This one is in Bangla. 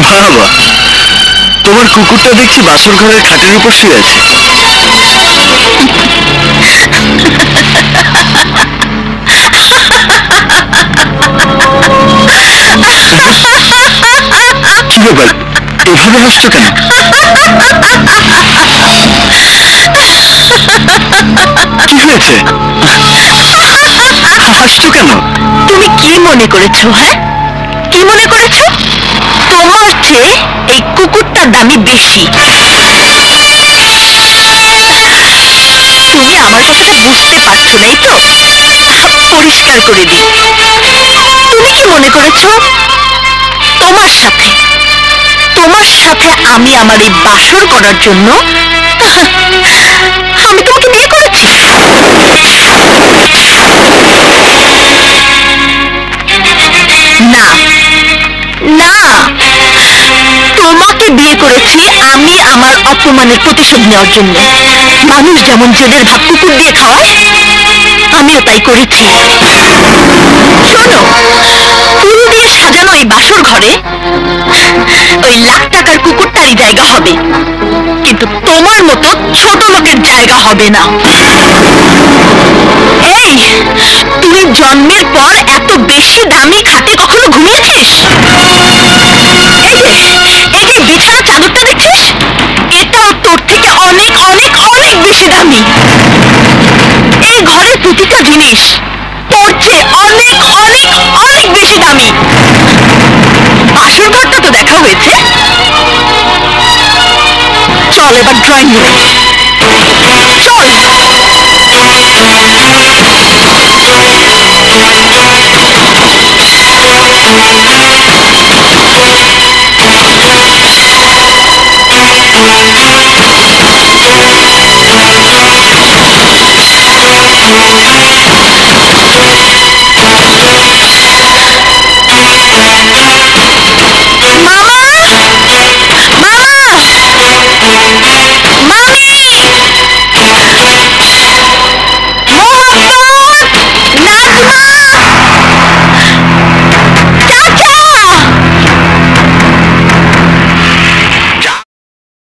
বাবা, তোমার কুকুরটা দেখছি বাসর ঘরের খাটের উপর শুয়ে আছে। কি ব্যাপার, এভাবে হাসছো কেন? কি হয়েছে, হাসছো কেন? তুমি কি মনে করেছো? হ্যাঁ, কি মনে করেছো? তোমার চেয়ে এই কুকুরটার দামই বেশি। তুমি আমার কথাটা বুঝতে পারছো নাই তো? পরিষ্কার করে দিই, তুমি কি মনে করেছো তোমার সাথে আমি আমার এই বাসর করার জন্য আমি তোমাকে বিয়ে করেছি? না না, তোমাকে বিয়ে করেছি আমি আমার অপমানের প্রতিশোধ নেওয়ার জন্য। মানুষ যেমন জেলের ভাত কুকুর দিয়ে খাওয়ায়, আমিও তাই করেছি। শোনো, ফুল দিয়ে সাজানো এই বাসর ঘরে ওই লাখ টাকার কুকুরটারই জায়গা হবে, কিন্তু তোমার মতো ছোট লোকের জায়গা হবে না। এই, তুই জন্মের পর এত বেশি দামি খাটে কখনো ঘুমিয়েছিস? এই যে বিছানা চাদরটা দেখছিস, এটাও তোর থেকে অনেক অনেক অনেক বেশি দামি। এই ঘরের প্রতিটা জিনিস তোর চেয়ে অনেক অনেক অনেক বেশি দামি। বাসর ঘরটা তো দেখা হয়েছে, চল এবার ড্রয়িং রুমে চল।